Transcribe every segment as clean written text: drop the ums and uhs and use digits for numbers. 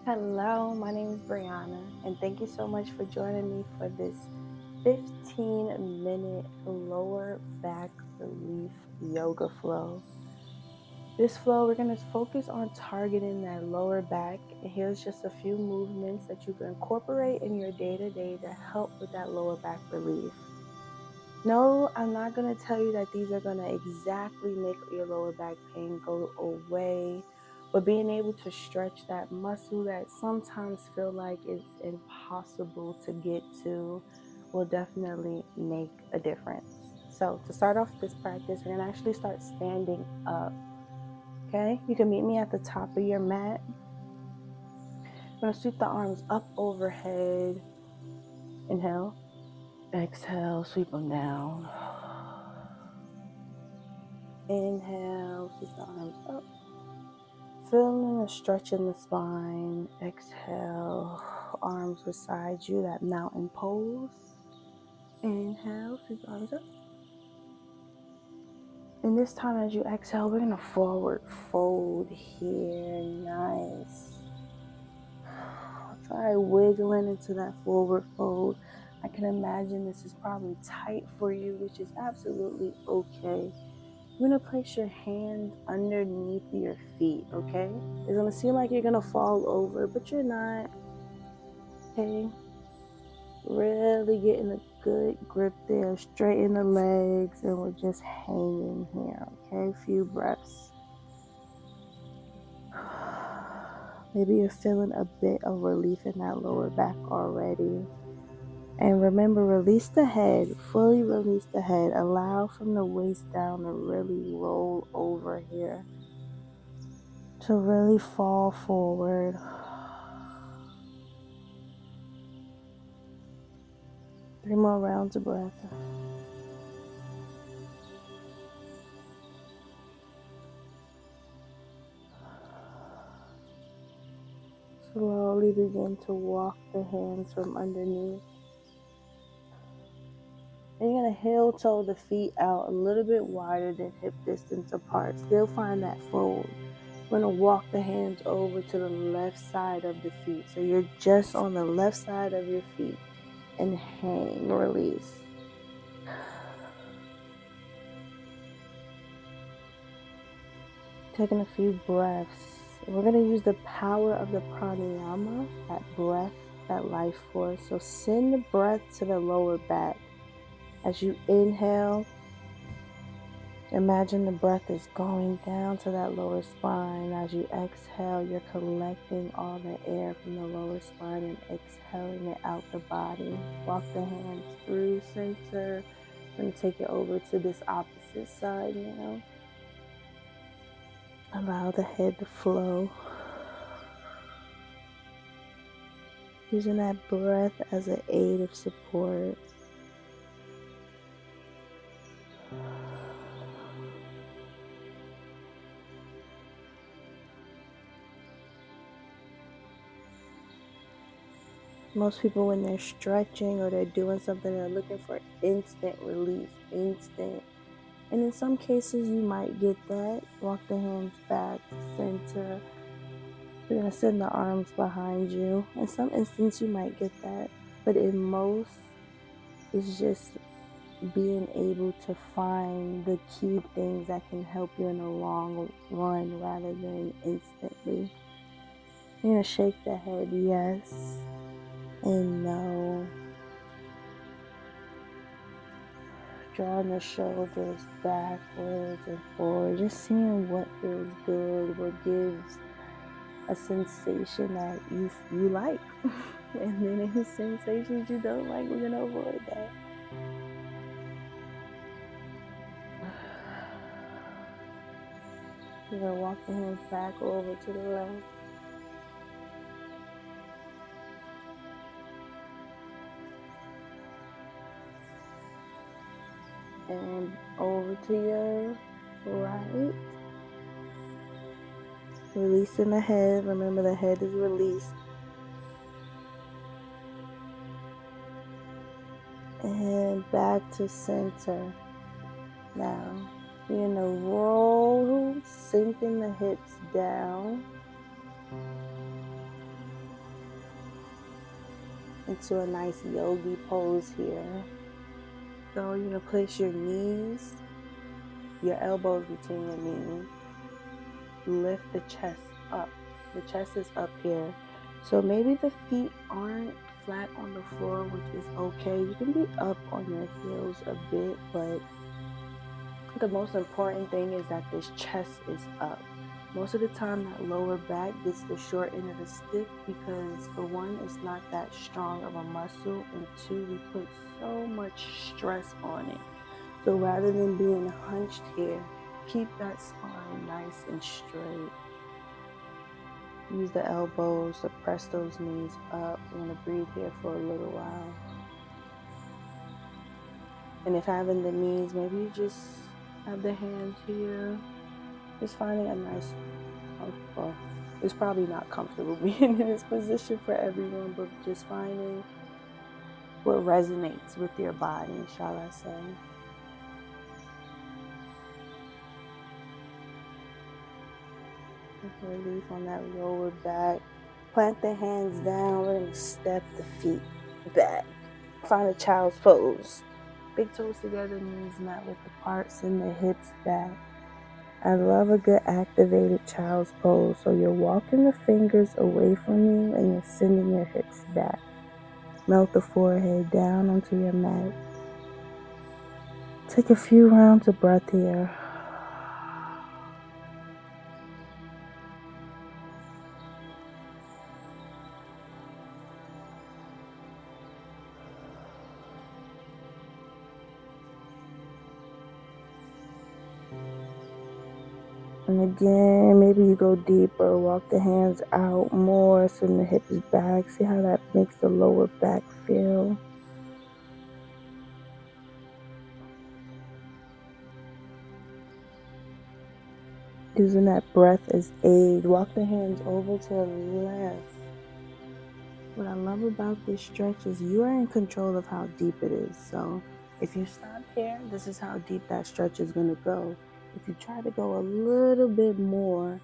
Hello, my name is Brianna, and thank you so much for joining me for this 15-minute lower back relief yoga flow. This flow, we're going to focus on targeting that lower back, and here's just a few movements that you can incorporate in your day-to-day to help with that lower back relief. No, I'm not going to tell you that these are going to exactly make your lower back pain go away, but being able to stretch that muscle that sometimes feel like it's impossible to get to will definitely make a difference. So to start off this practice, we're going to actually start standing up. Okay, you can meet me at the top of your mat. I'm going to sweep the arms up overhead. Inhale, exhale, sweep them down. Inhale, sweep the arms up. Feeling a stretch in the spine. Exhale, arms beside you, that mountain pose. Inhale, sweep the arms up. And this time as you exhale, we're going to forward fold here. Nice. Try wiggling into that forward fold. I can imagine this is probably tight for you, which is absolutely okay. You're going to place your hands underneath your feet, okay? It's going to seem like you're going to fall over, but you're not, okay? Really getting a good grip there. Straighten the legs, and we're just hanging here, okay? A few breaths. Maybe you're feeling a bit of relief in that lower back already. And remember, release the head, fully release the head. Allow from the waist down to really roll over here, to really fall forward. Three more rounds of breath. Slowly begin to walk the hands from underneath. And you're going to heel toe the feet out a little bit wider than hip distance apart. Still find that fold. We're going to walk the hands over to the left side of the feet. So you're just on the left side of your feet. And hang, release. Taking a few breaths. We're going to use the power of the pranayama, that breath, that life force. So send the breath to the lower back. As you inhale, imagine the breath is going down to that lower spine. As you exhale, you're collecting all the air from the lower spine and exhaling it out the body. Walk the hands through center. I'm going to take it over to this opposite side now. Allow the head to flow. Using that breath as an aid of support. Most people, when they're stretching or they're doing something, they're looking for instant relief, instant. And in some cases, you might get that. Walk the hands back, center. You're going to send the arms behind you. In some instances, you might get that. But in most, it's just being able to find the key things that can help you in the long run rather than instantly. You're going to shake the head yes and no. Drawing the shoulders backwards and forward. Just seeing what feels good, what gives a sensation that you like. And then any sensations you don't like, we're going to avoid that. You're going to walk the hands back over to the left. And over to your right. Releasing the head. Remember, the head is released. And back to center. Now, you're going to roll, sinking the hips down. into a nice yogi pose here. So you're going to place your knees, your elbows between your knees. Lift the chest up. The chest is up here. So maybe the feet aren't flat on the floor, which is okay. You can be up on your heels a bit, but the most important thing is that this chest is up. Most of the time that lower back gets the short end of the stick because for one, it's not that strong of a muscle, and two, we put so much stress on it. So rather than being hunched here, keep that spine nice and straight. Use the elbows to press those knees up. We're going to breathe here for a little while. And if having the knees, maybe you just have the hands here. Just finding a nice, well, it's probably not comfortable being in this position for everyone, but just finding what resonates with your body, shall I say. Relief on that lower back. Plant the hands down. We're going to step the feet back. Find a child's pose. Big toes together, knees not width apart. Send the hips back. I love a good activated child's pose. So you're walking the fingers away from you and you're sending your hips back. Melt the forehead down onto your mat. Take a few rounds of breath here. And again, maybe you go deeper, walk the hands out more, send the hips back. See how that makes the lower back feel. Using that breath as aid. Walk the hands over to the left. What I love about this stretch is you are in control of how deep it is. So if you stop here, this is how deep that stretch is going to go. If you try to go a little bit more,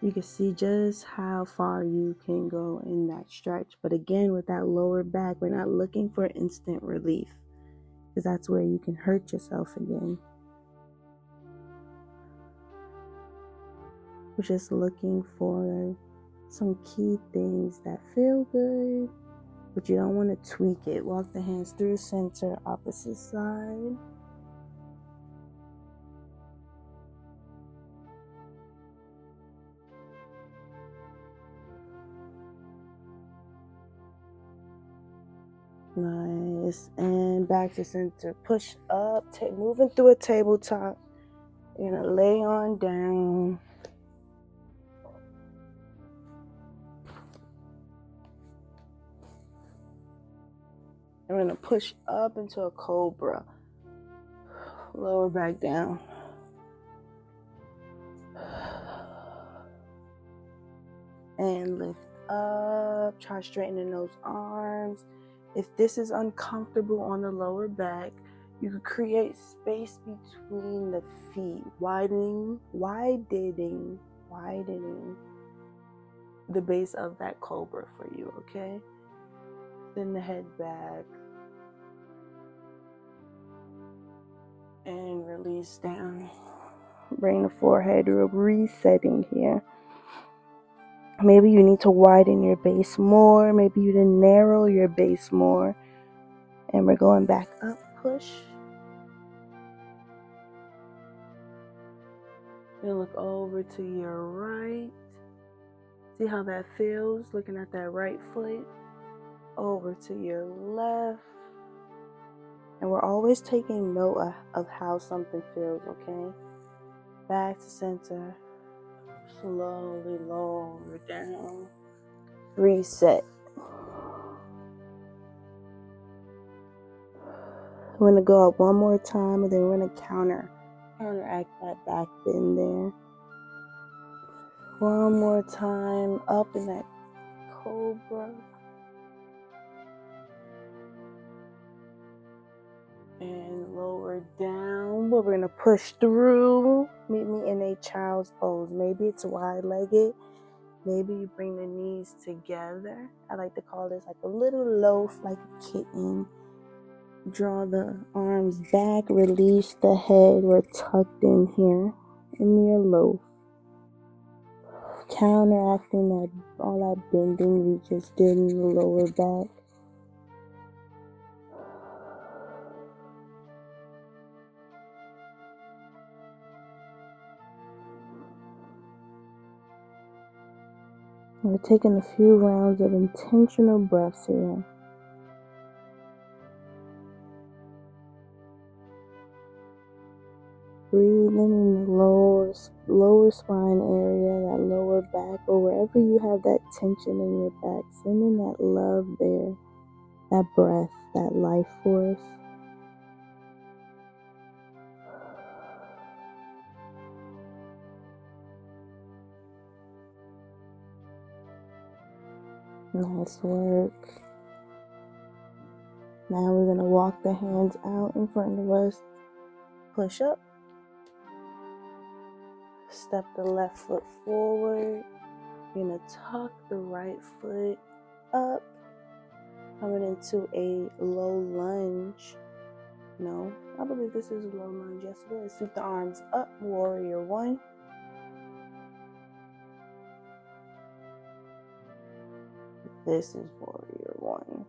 you can see just how far you can go in that stretch. But again, with that lower back, we're not looking for instant relief because that's where you can hurt yourself again. We're just looking for some key things that feel good, but you don't want to tweak it. Walk the hands through center, opposite side. Nice. And back to center. Push up. Moving through a tabletop. You're going to lay on down. I'm going to push up into a cobra. Lower back down. And lift up. Try straightening those arms. If this is uncomfortable on the lower back, you could create space between the feet, widening the base of that cobra for you, okay? Send the head back. And release down. Bring the forehead up, resetting here. Maybe you need to widen your base more. Maybe you need to narrow your base more. And we're going back up, push. And look over to your right. See how that feels, looking at that right foot. Over to your left. And we're always taking note of how something feels, okay? Back to center. Slowly lower down. Reset. We're going to go up one more time, and then we're going to counteract that back bend there. One more time, up in that cobra. And lower down, but we're going to push through. Meet me in a child's pose. Maybe it's wide-legged. Maybe you bring the knees together. I like to call this like a little loaf, like a kitten. Draw the arms back, release the head. We're tucked in here in your loaf. Counteracting all that bending we just did in the lower back. We're taking a few rounds of intentional breaths here. Breathing in the lower spine area, that lower back, or wherever you have that tension in your back. Sending that love there, that breath, that life force. Nice work. Now we're going to walk the hands out in front of us. Push up. Step the left foot forward. You're going to tuck the right foot up. Coming into a low lunge. No, I believe this is a low lunge. Yes, it is. Sweep the arms up. Warrior one. This is warrior one.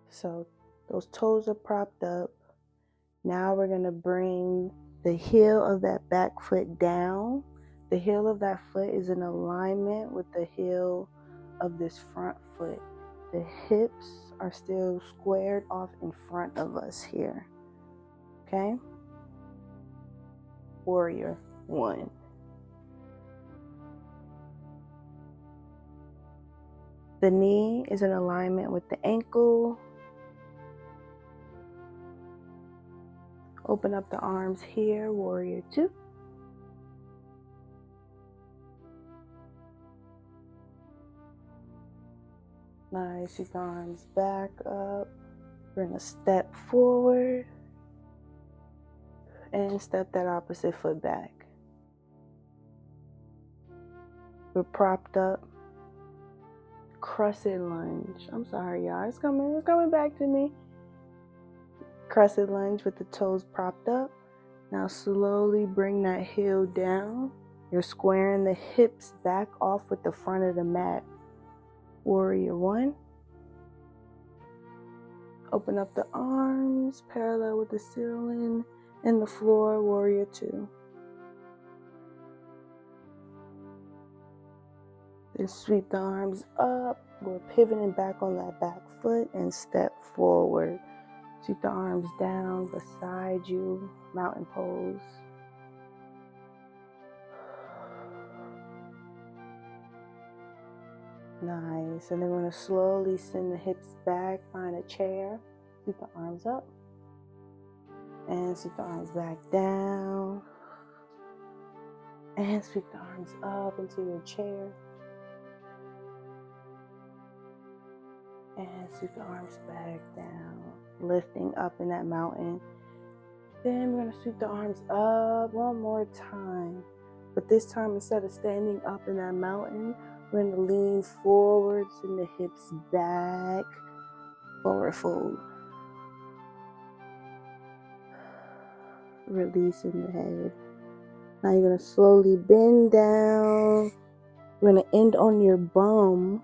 So those toes are propped up. Now we're going to bring the heel of that back foot down. The heel of that foot is in alignment with the heel of this front foot. The hips are still squared off in front of us here. Okay? Warrior one. The knee is in alignment with the ankle. Open up the arms here, warrior two. Nice, keep the arms back up. We're gonna step forward and step that opposite foot back. We're propped up. Crescent lunge. I'm sorry, y'all. It's coming back to me. Crescent lunge with the toes propped up. Now slowly bring that heel down. You're squaring the hips back off with the front of the mat. Warrior one. Open up the arms parallel with the ceiling and the floor. Warrior two. Then sweep the arms up. We're pivoting back on that back foot and step forward. Sweep the arms down beside you. Mountain pose. Nice. And then we're going to slowly send the hips back. Find a chair. Sweep the arms up. And sweep the arms back down. And sweep the arms up into your chair. And sweep the arms back down. Lifting up in that mountain. Then we're going to sweep the arms up one more time. But this time, instead of standing up in that mountain, we're going to lean forward, send the hips back, forward fold. Releasing the head. Now you're going to slowly bend down. We're going to end on your bum.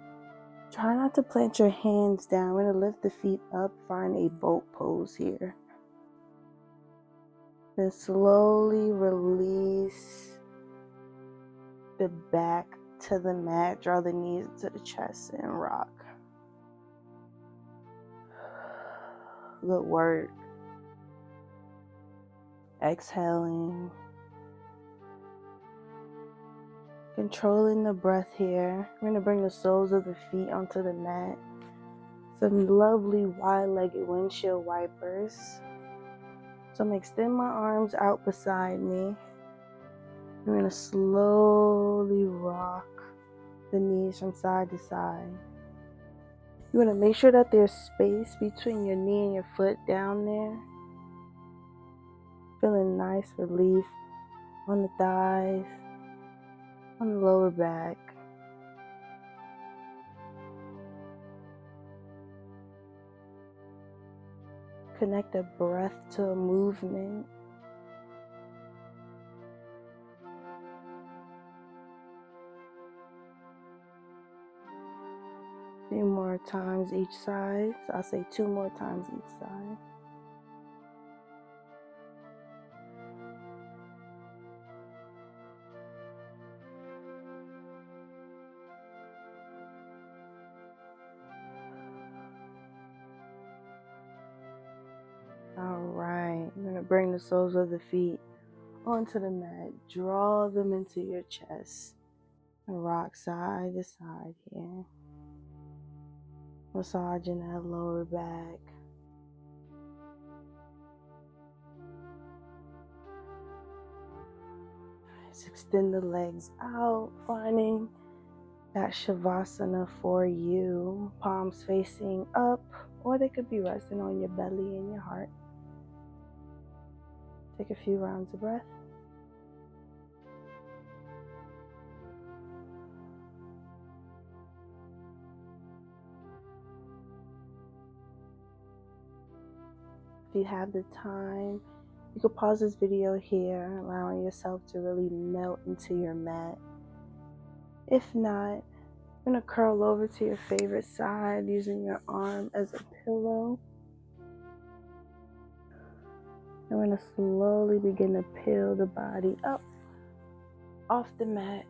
Try not to plant your hands down. We're going to lift the feet up, find a boat pose here. Then slowly release the back to the mat. Draw the knees to the chest and rock. Good work. Exhaling. Controlling the breath here. We're going to bring the soles of the feet onto the mat. Some lovely wide-legged windshield wipers. So I'm going to extend my arms out beside me. I'm going to slowly rock the knees from side to side. You want to make sure that there's space between your knee and your foot down there. Feeling nice relief on the thighs. on the lower back. Connect a breath to a movement. A few more times each side. So I'll say 2 more times each side. All right, I'm going to bring the soles of the feet onto the mat. Draw them into your chest. And rock side to side here. Massaging that lower back. Let's extend the legs out, finding that Shavasana for you. Palms facing up, or they could be resting on your belly and your heart. Take a few rounds of breath. If you have the time, you could pause this video here, allowing yourself to really melt into your mat. If not, you're going to curl over to your favorite side using your arm as a pillow. And we're going to slowly begin to peel the body up off the mat,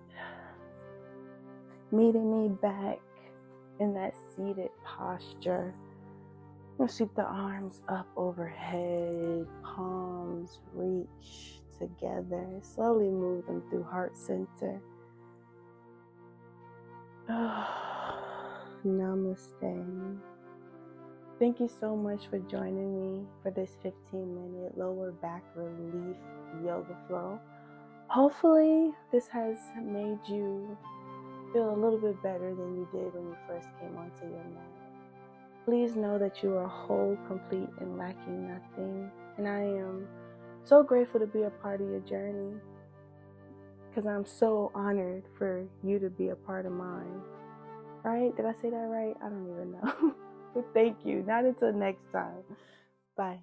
meeting me back in that seated posture. I'm going to sweep the arms up overhead, palms reach together. Slowly move them through heart center. Namaste. Thank you so much for joining me for this 15-minute lower back relief yoga flow. Hopefully this has made you feel a little bit better than you did when you first came onto your mat. Please know that you are whole, complete, and lacking nothing. And I am so grateful to be a part of your journey, because I'm so honored for you to be a part of mine. Right? Did I say that right? I don't even know. But thank you. Not until next time. Bye.